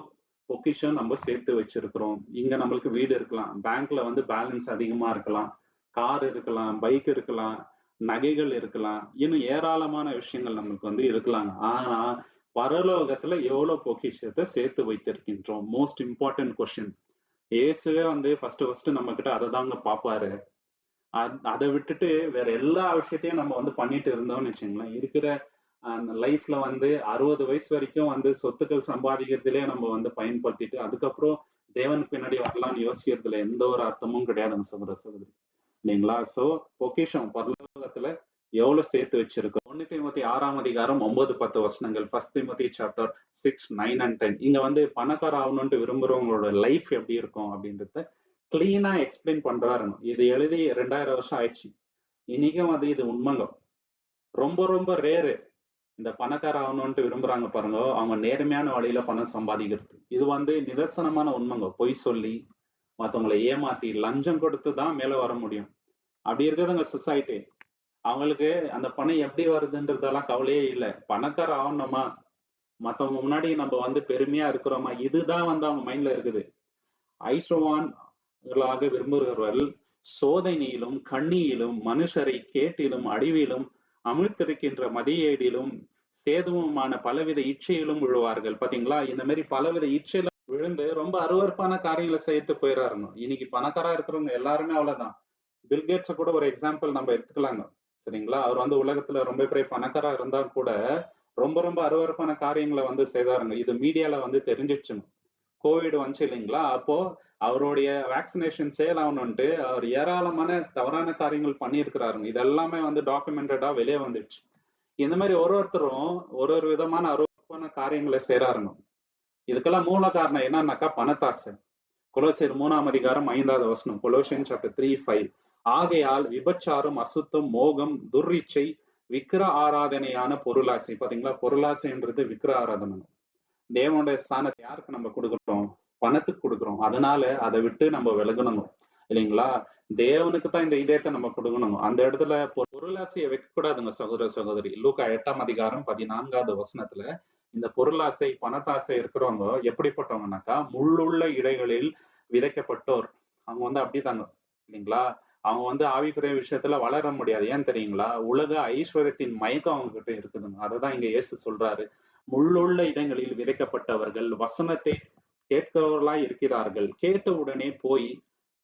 பொக்கிஷம் நம்ம சேர்த்து வச்சிருக்கிறோம்? இங்க நம்மளுக்கு வீடு இருக்கலாம், பேங்க்ல வந்து பேலன்ஸ் அதிகமா இருக்கலாம், கார் இருக்கலாம், பைக் இருக்கலாம், நகைகள் இருக்கலாம், இன்னும் ஏராளமான விஷயங்கள் நம்மளுக்கு வந்து இருக்கலாங்க. ஆனா பரலோகத்துல எவ்வளவு பொக்கிஷத்தை சேர்த்து வைத்திருக்கின்றோம்? Most important question. இயேசுவே வந்து ஃபர்ஸ்ட் நம்ம கிட்ட அதை தாங்க பாப்பாரு. அதை விட்டுட்டு வேற எல்லா விஷயத்தையும் நம்ம வந்து பண்ணிட்டு இருந்தோம்னு வச்சுங்களேன், இருக்கிற லைஃப்ல வந்து 60 வயசு வரைக்கும் வந்து சொத்துக்கள் சம்பாதிக்கிறதுலயே நம்ம வந்து பயன்படுத்திட்டு அதுக்கப்புறம் தேவனுக்கு பின்னாடி வரலாம்னு யோசிக்கிறதுல எந்த ஒரு அர்த்தமும் கிடையாதுங்க சகோதர சகோதரி இல்லைங்களா? சோ பொக்கிஷம் பரலோகத்துல எவ்வளவு சேர்த்து வச்சிருக்கோம். 1 தீமோத்தேயு 6ஆம் அதிகாரம் 9-10 வசனங்கள். 1 தீமோத்தேயு சாப்டர் 6, 9 and 10. இங்க வந்து பணக்கார ஆகணும்னு விரும்புறவங்களோட லைஃப் எப்படி இருக்கும் அப்படின்றத கிளீனா எக்ஸ்பிளைன் பண்றாருங்க. இது எழுதி 2000 வருஷம் ஆயிடுச்சு. இன்னைக்கும் அது இது உண்மைங்க. ரொம்ப ரொம்ப ரேரு இந்த பணக்கார ஆகணும்ட்டு விரும்புறாங்க பாருங்க, அவங்க நேர்மையான வழியில பணம் சம்பாதிக்கிறது. இது வந்து நிதர்சனமான உண்மைங்க. பொய் சொல்லி மத்தவங்களை ஏமாத்தி லஞ்சம் கொடுத்து தான் மேல வர முடியும். அப்படி இருக்குதுங்க சொசைட்டி. அவங்களுக்கு அந்த பணம் எப்படி வருதுன்றதெல்லாம் கவலையே இல்லை. பணக்கார ஆகணுமா, மத்தவங்க முன்னாடி நம்ம வந்து பெருமையா இருக்கிறோமா, இதுதான் வந்து அவங்க மைண்ட்ல இருக்குது. ஐஸ்வர்வான்களாக விரும்புகிறவர்கள் சோதனையிலும் கண்ணியிலும் மனுஷரை கேட்டிலும் அழிவிலும் அமிழ்த்திருக்கின்ற மதியேடிலும் சேதுவுமான பலவித இச்சையிலும் விழுவார்கள். பாத்தீங்களா? இந்த மாதிரி பலவித இச்சையில விழுந்து ரொம்ப அருவருப்பான காரியங்களை செய்து போயிடறாங்க. இன்னைக்கு பணக்காரா இருக்கிறவங்க எல்லாருமே அவ்வளவுதான். பில்கேட்ஸ கூட ஒரு எக்ஸாம்பிள் நம்ம எடுத்துக்கலாங்க. சரிங்களா? அவர் வந்து உலகத்துல ரொம்ப பெரிய பணக்காரா இருந்தா கூட ரொம்ப ரொம்ப அருவருப்பான காரியங்களை வந்து செய்தாருங்க. இது மீடியால வந்து தெரிஞ்சிச்சுங்க. கோவிட் வந்துச்சு இல்லைங்களா? அப்போ அவருடைய வேக்சினேஷன் சேல் ஆகணும்ட்டு அவர் ஏராளமான தவறான காரியங்கள் பண்ணியிருக்கிறாருங்க. இதெல்லாமே வந்து டாக்குமெண்டடா வெளியே வந்துடுச்சு. இந்த மாதிரி ஒருத்தரும் ஒரு ஒரு விதமான அருவருப்பான காரியங்களை செய்யறாருங்க. இதுக்கெல்லாம் மூல காரணம் என்னன்னாக்கா பணத்தாசை. கொலோசியர் 3ஆம் அதிகாரம் 5வது வசனம். Colossian chapter 3:5. ஆகையால் விபச்சாரம், அசுத்தம், மோகம், துர்ரிச்சை, விக்கிர ஆராதனையான பொருளாசை. பாத்தீங்களா? பொருளாசைன்றது விக்கிர ஆராதனை. தேவனுடைய ஸ்தானத்தை யாருக்கு நம்ம கொடுக்குறோம்? பணத்துக்கு கொடுக்குறோம். அதனால அதை விட்டு நம்ம விலகணும் இல்லைங்களா? தேவனுக்கு தான் இந்த இதயத்தை நம்ம கொடுக்கணும். அந்த இடத்துல பொருளாசையை வைக்க கூடாதுங்க சகோதர சகோதரி. லூக்கா 8ஆம் அதிகாரம் 14வது வசனத்துல இந்த பொருளாசை பணத்தாசை இருக்கிறவங்க எப்படிப்பட்டவங்கனாக்கா முள்ளுள்ள இடைகளில் விதைக்கப்பட்டோர். அவங்க வந்து அப்படிதாங்க இல்லைங்களா? அவங்க வந்து ஆவிக்குரிய விஷயத்துல வளர முடியாது. ஏன் தெரியுங்களா? உலக ஐஸ்வர்யத்தின் மயக்கம் அவங்க கிட்ட இருக்குதுங்க. அததான் இங்க இயேசு சொல்றாரு. முள்ளுள்ள இடங்களில் விதைக்கப்பட்டவர்கள் வசனத்தை கேட்கிறவர்களாய் இருக்கிறார்கள். கேட்ட உடனே போய்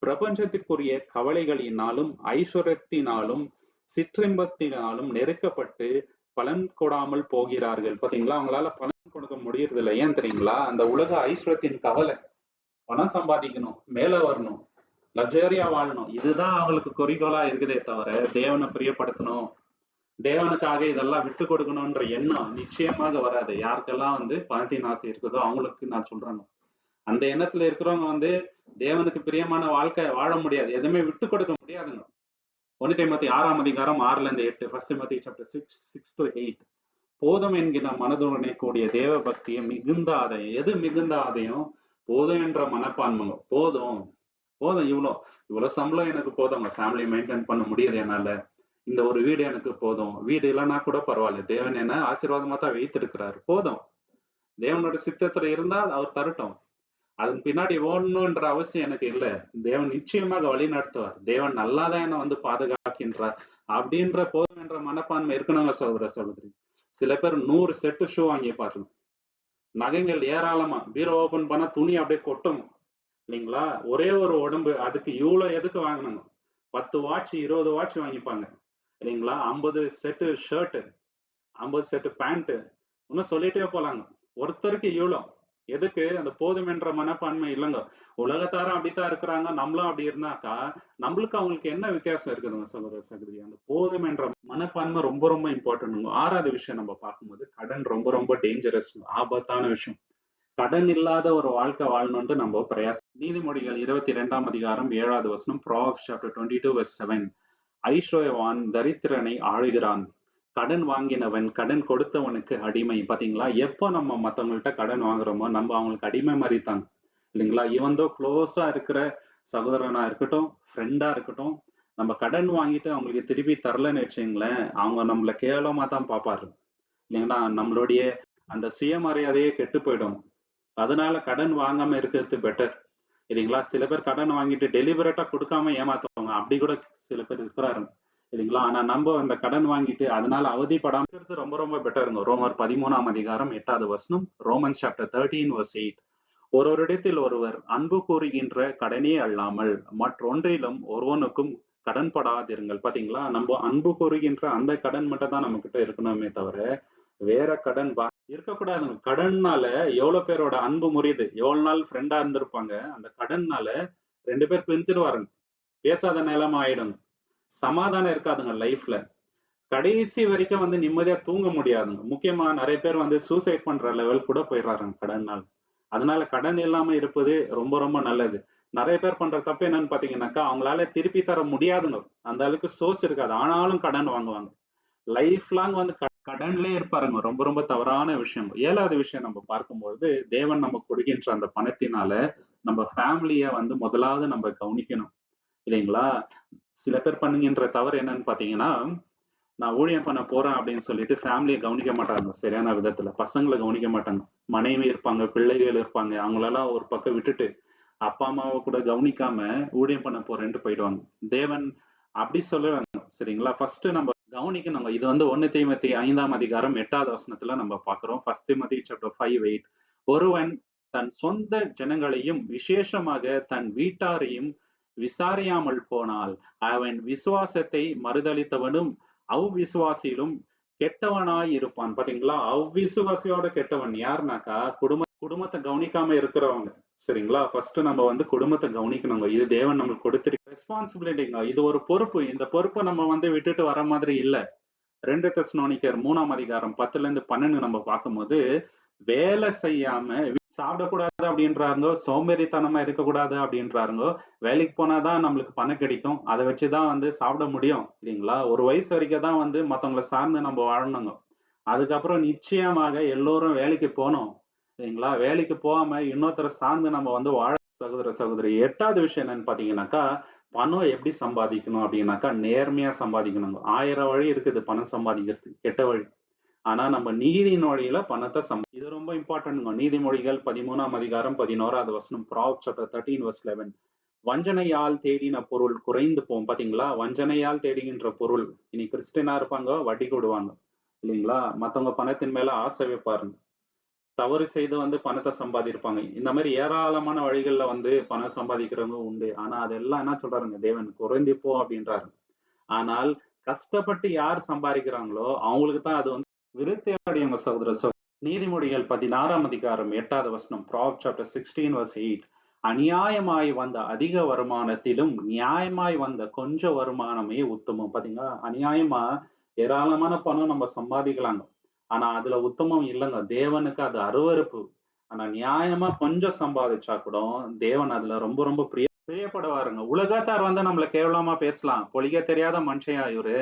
பிரபஞ்சத்திற்குரிய கவலைகளினாலும் ஐஸ்வர்யத்தினாலும் சிற்றின்பத்தினாலும் நெருக்கப்பட்டு பலன் கொடாமல் போகிறார்கள். பாத்தீங்களா? அவங்களால பலன் கொடுக்க முடியறது இல்லை. ஏன் தெரியுங்களா? அந்த உலக ஐஸ்வர்யத்தின் கவலை, பணம் சம்பாதிக்கணும், மேல வரணும், லக்ஸரியா வாழணும், இதுதான் அவங்களுக்கு குறிக்கோளா இருக்குதே தவிர தேவனை பிரியப்படுத்தணும், தேவனுக்காக இதெல்லாம் விட்டு கொடுக்கணும்ன்ற எண்ணம் நிச்சயமாக வராது. யாருக்கெல்லாம் வந்து பணத்தின் ஆசை இருக்குதோ அவங்களுக்கு நான் சொல்றேன். அந்த எண்ணத்துல இருக்கிறவங்க வந்து தேவனுக்கு பிரியமான வாழ்க்கை வாழ முடியாது. எதுவுமே விட்டு கொடுக்க முடியாதுங்க. 1 தீமோத்தேயு 6ஆம் அதிகாரம் 6-8. 1 தீமோத்தேயு சாப்டர் 6, 6-8. போதும் என்கிற மனதுடனே கூடிய தேவ பக்தியும் மிகுந்த ஆதாயம். எது மிகுந்த ஆதாயம்? போதும் என்ற மனப்பான்மை. போதும் போதும், இவ்வளவு சம்பளம் எனக்கு போதும், ஃபேமிலி மெயின்டைன் பண்ண முடியுது என்னால, இந்த ஒரு வீடு எனக்கு போதும், வீடு இல்லைன்னா கூட பரவாயில்ல, தேவன் என்ன ஆசீர்வாதமா தான் வைத்திருக்கிறாரு, போதும், தேவனோட சித்தத்துல இருந்தால் அவர் தரட்டும், அதன் பின்னாடி ஓடணும்ன்ற அவசியம் எனக்கு இல்லை, தேவன் நிச்சயமாக வழி நடத்துவார், தேவன் நல்லாதான் என்ன வந்து பாதுகாக்கின்றார் அப்படின்ற போதும் என்ற மனப்பான்மை இருக்கணுங்க சகோதர சகோதரி. சில பேர் 100 செட்டு ஷூ வாங்கி பாருங்க, நகைகள் ஏராளமா, பீரோ ஓபன் பண்ணா துணி அப்படியே கொட்டும் இல்லைங்களா? ஒரே ஒரு உடம்பு, அதுக்கு இவ்வளவு எதுக்கு வாங்கினாங்க? 10 வாட்ச் 20 வாட்ச் வாங்கிப்பாங்க இல்லைங்களா? 50 செட்டு ஷர்ட், 50 செட்டு பேண்ட், இன்னும் சொல்லிட்டே போலாங்க. ஒருத்தருக்கு இவ்வளோ. எதுக்கு? அந்த போதும் என்ற மனப்பான்மை இல்லைங்க. உலகத்தாரும் அப்படித்தான் இருக்கிறாங்க. நம்மளும் அப்படி இருந்தாக்கா, நம்மளுக்கு அவங்களுக்கு என்ன வித்தியாசம் இருக்குதுங்க சகோதர சகோதரி? அந்த போதும் என்ற மனப்பான்மை ரொம்ப ரொம்ப இம்பார்ட்டன்ட்ங்க. 6வது விஷயம் நம்ம பார்க்கும்போது, கடன் ரொம்ப ரொம்ப டேஞ்சரஸ், ஆபத்தான விஷயம். கடன் இல்லாத ஒரு வாழ்க்கை வாழணும்ட்டு நம்ம பிரயாசம். நீதிமொழிகள் 22ஆம் அதிகாரம் 7வது வசனம், Proverbs chapter 22 verse 7. ஐஸ்வர்யவான் தரித்திரனை ஆளுகிறான், கடன் வாங்கினவன் கடன் கொடுத்தவனுக்கு அடிமை. பாத்தீங்களா? எப்போ நம்ம மத்தவங்கள்ட்ட கடன் வாங்குறோமோ நம்ம அவங்களுக்கு அடிமை மாதிரி தான், இல்லைங்களா? இவந்தோ க்ளோஸா இருக்கிற சகோதரனா இருக்கட்டும், ஃப்ரெண்டா இருக்கட்டும், நம்ம கடன் வாங்கிட்டு அவங்களுக்கு திருப்பி தரலன்னு வச்சுங்களேன், அவங்க நம்மள கேவலமா தான் பார்ப்பாரு, இல்லைங்களா? நம்மளுடைய அந்த சுயமரியாதையே கெட்டு போயிடும். அதனால கடன் வாங்காம இருக்கிறது பெட்டர், இல்லைங்களா? சில பேர் கடன் வாங்கிட்டு டெலிபரேட்டா கொடுக்காம ஏமாத்துவாங்க, அப்படி கூட சில பேர் இருக்கிறாரு, இல்லைங்களா? ஆனா நம்ம அந்த கடன் வாங்கிட்டு அதனால அவதிப்படாம இருக்கிறது ரொம்ப ரொம்ப பெட்டருங்க. ரோமர் 13ஆம் அதிகாரம் 8வது வசனம், ரோமன்ஸ் சாப்டர் 13 verse 8. ஒருவரிடத்தில் ஒருவர் அன்பு கூறுகின்ற கடனே அல்லாமல் மற்றொன்றிலும் ஒருவனுக்கும் கடன்படாதிருங்கள். பாத்தீங்களா? நம்ம அன்பு கூறுகின்ற அந்த கடன் மட்டும் தான் நம்ம கிட்ட இருக்கணுமே தவிர வேற கடன் இருக்கக்கூடாதுங்க. கடன்னால எவ்வளவு பேரோட அன்பு முறியுது. எவ்வளவு நாள் ஃப்ரெண்டா இருந்திருப்பாங்க, அந்த கடன்னால 2 பேர் பிரிஞ்சிருவாருங்க. பேசாத நிலைமை ஆயிடுங்க. சமாதானம் இருக்காதுங்க லைஃப்ல. கடைசி வரைக்கும் வந்து நிம்மதியா தூங்க முடியாதுங்க. முக்கியமா நிறைய பேர் வந்து சூசைட் பண்ற லெவல் கூட போயிடுறாங்க கடன்னால. அதனால கடன் இல்லாம இருப்பது ரொம்ப ரொம்ப நல்லது. நிறைய பேர் பண்ற தப்பு என்னன்னு பாத்தீங்கன்னாக்கா, அவங்களால திருப்பி தர முடியாதுங்க. அந்த அளவுக்கு சோர்ஸ் இருக்காது. ஆனாலும் கடன் வாங்குவாங்க. லைஃப் லாங் வந்து கடன்லயே இருப்பாருங்க. ரொம்ப ரொம்ப தவறான விஷயம். 7வது விஷயம் நம்ம பார்க்கும்பொழுது, தேவன் நமக்கு கொடுக்கின்ற அந்த பணத்தினால நம்ம ஃபேமிலிய வந்து முதலாவது நம்ம கவனிக்கணும், இல்லைங்களா? சில பேர் பண்ணுகின்ற தவறு என்னன்னு பாத்தீங்கன்னா, நான் ஊழியம் பண்ண போறேன் அப்படின்னு சொல்லிட்டு ஃபேமிலியை கவனிக்க மாட்டாங்க சரியான விதத்துல. பசங்களை கவனிக்க மாட்டாங்க. மனைவி இருப்பாங்க, பிள்ளைகள் இருப்பாங்க, அவங்களெல்லாம் ஒரு பக்கம் விட்டுட்டு அப்பா அம்மாவை கூட கவனிக்காம ஊழியம் பண்ண போறேன்ட்டு போயிடுவாங்க. தேவன் அப்படி சொல்லுவாங்க, சரிங்களா? ஃபர்ஸ்ட் நம்ம கவனிக்கணுங்க. இது வந்து 1 தீமோத்தேயு 5ஆம் அதிகாரம் 8வது வசனத்துல நம்ம பார்க்கிறோம். ஃபர்ஸ்ட் தீமோத்தேயு சாப்டர் 5:8. ஒருவன் தன் சொந்த ஜனங்களையும் விசேஷமாக தன் வீட்டாரையும் விசாரியாமல் போனால் அவன் விசுவாசத்தை மறுதலித்தவனும் அவ்விசுவாசியிலும் கெட்டவனாய் இருப்பான். பாத்தீங்களா? அவ்விசுவாசியோட கெட்டவன் யாருனாக்கா, குடும்பத்தை கவனிக்காம இருக்கிறவங்க, சரிங்களா? ஃபர்ஸ்ட் நம்ம வந்து குடும்பத்தை கவனிக்கணுங்க. இது தேவன் நம்மளுக்கு கொடுத்திருக்க ரெஸ்பான்சிபிலிட்டிங்க. இது ஒரு பொறுப்பு. இந்த பொறுப்பை நம்ம வந்து விட்டுட்டு வர மாதிரி இல்ல. 2 தெசலோனிக்கர் 3ஆம் அதிகாரம் 10ல இருந்து 12 நம்ம பார்க்கும்போது, வேலை செய்யாம சாப்பிடக்கூடாது அப்படின்றாருங்கோ, சோம்பேறித்தனமா இருக்கக்கூடாது அப்படின்றாருங்கோ. வேலைக்கு போனாதான் நம்மளுக்கு பணம் கிடைக்கும், அதை வச்சுதான் வந்து சாப்பிட முடியும், இல்லைங்களா? ஒரு வயசு வரைக்கும் தான் வந்து மத்தவங்களை சார்ந்து நம்ம வாழணுங்க. அதுக்கப்புறம் நிச்சயமாக எல்லோரும் வேலைக்கு போகணும், இல்லைங்களா? வேலைக்கு போகாம இன்னொருத்தரை சார்ந்து நம்ம வந்து வாழ. சகோதர சகோதரி, 8வது விஷயம் என்னன்னு பாத்தீங்கன்னாக்கா, பணம் எப்படி சம்பாதிக்கணும் அப்படின்னாக்கா, நேர்மையா சம்பாதிக்கணுங்க. 1000 வழி இருக்குது பணம் சம்பாதிக்கிறதுக்கு, கெட்ட வழி. ஆனா நம்ம நீதியின் வழியில பணத்தை இது ரொம்ப இம்பார்ட்டன்ட்ங்க. நீதிமொழிகள் 13ஆம் அதிகாரம் 11வது வசனம், Proverbs chapter 13 verse 11. வஞ்சனையால் தேடின பொருள் குறைந்து போகும். பாத்தீங்களா? வஞ்சனையால் தேடுகின்ற பொருள். இனி கிறிஸ்டியனா இருப்பாங்க, வட்டி கொடுவாங்க, இல்லைங்களா? மத்தவங்க பணத்தின் மேல ஆசை வைப்பாருங்க. தவறு செய்து வந்து பணத்தை சம்பாதிப்பாங்க. இந்த மாதிரி ஏராளமான வழிகள்ல வந்து பணம் சம்பாதிக்கிறவங்க உண்டு. ஆனா அதெல்லாம் என்ன சொல்றாருங்க தேவன், குறைந்து போ அப்படின்றாரு. ஆனால் கஷ்டப்பட்டு யார் சம்பாதிக்கிறாங்களோ அவங்களுக்கு தான் அது வந்து விருத்தி அடையுங்க சகோதர சகோதரி. நீதிமொழிகள் 16ஆம் அதிகாரம் 8வது வசனம், Proverbs chapter 16 verse 8. அநியாயமாய் வந்த அதிக வருமானத்திலும் நியாயமாய் வந்த கொஞ்ச வருமானமே உத்தமம். பாத்தீங்களா? அநியாயமா ஏராளமான பணம் நம்ம சம்பாதிக்கலாங்க. ஆனா அதுல உத்தமம் இல்லைங்க. தேவனுக்கு அது அருவருப்பு. ஆனா நியாயமா கொஞ்சம் சம்பாதிச்சா கூட தேவன் அதுல ரொம்ப ரொம்ப பிரியப்படுவாருங்க. உலகத்தார் வந்து நம்மள கேவலமா பேசலாம். பொழிக தெரியாத மனுஷயா இவரு,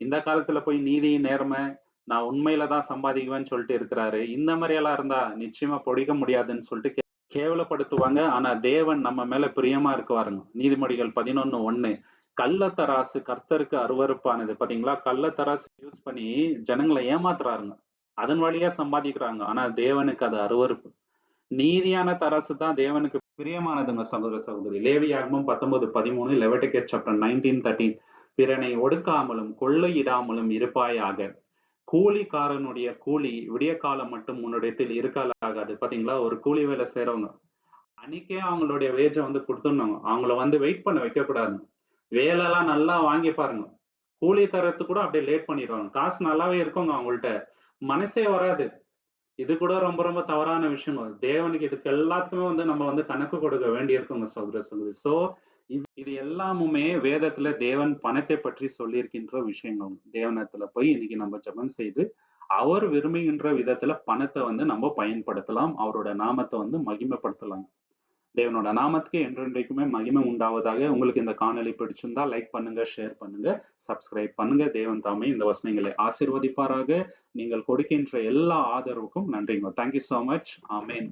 இந்த காலத்துல போய் நீதி நேர்மை நான் உண்மையில தான் சம்பாதிக்குவேன்னு சொல்லிட்டு இருக்கிறாரு. இந்த மாதிரி எல்லாம் இருந்தா நிச்சயமா பொழிக்க முடியாதுன்னு சொல்லிட்டு கேவலப்படுத்துவாங்க. ஆனா தேவன் நம்ம மேல பிரியமா இருக்குவாருங்க. நீதிமொழிகள் 11:1. கள்ளத்தராசு கர்த்தருக்கு அருவருப்பானது. பாத்தீங்களா? கள்ளத்தராசு யூஸ் பண்ணி ஜனங்களை ஏமாத்துறாருங்க. அதன் வழியா சம்பாதிக்கிறாங்க. ஆனா தேவனுக்கு அது அருவருப்பு. நீதியான தராசு தான் தேவனுக்கு பிரியமானதுங்க சகோதர சகோதரி. லேவியாகமம் 19:13, லெவிட்டிகஸ் சாப்டர் 19:13. பிறனை ஒடுக்காமலும் கொள்ளையிடாமலும் இருப்பாயாக. கூலிக்காரனுடைய கூலி விடிய காலம் மட்டும் உன்னிடத்தில் இருக்கலாகாது. பாத்தீங்களா? ஒரு கூலி வேலை செய்யறவங்க அன்னைக்கே அவங்களுடைய வேஜ வந்து கொடுத்துடணும். அவங்கள வந்து வெயிட் பண்ண வைக்க கூடாது. வேலை எல்லாம் நல்லா வாங்கி பாருங்க, கூலி தரத்து கூட அப்படியே லேட் பண்ணிடுவாங்க. காசு நல்லாவே இருக்குங்க அவங்கள்ட்ட, மனசே வராது. இது கூட ரொம்ப ரொம்ப தவறான விஷயம். தேவனுக்கு இதுக்கு எல்லாத்துக்குமே வந்து நம்ம வந்து கணக்கு கொடுக்க வேண்டியிருக்குங்க சகோதர சகோதரி. சோ இது எல்லாமுமே வேதத்துல தேவன் பணத்தை பற்றி சொல்லியிருக்கின்ற விஷயங்கள். தேவனிடத்துல போய் இன்னைக்கு நம்ம ஜெபம் செய்து, அவர் விரும்புகின்ற விதத்துல பணத்தை வந்து நம்ம பயன்படுத்தலாம். அவரோட நாமத்தை வந்து மகிமைப்படுத்தலாம். தேவனோட நாமத்துக்கு என்றென்றைக்குமே மகிமை உண்டாவதாக. உங்களுக்கு இந்த காணொளி பிடிச்சிருந்தா லைக் பண்ணுங்க, ஷேர் பண்ணுங்க, சப்ஸ்கிரைப் பண்ணுங்க. தேவன் தாமே இந்த வசனங்களை ஆசீர்வதிப்பாராக. நீங்கள் கொடுக்கின்ற எல்லா ஆதரவுக்கும் நன்றிங்க. Thank you so much. ஆமென்.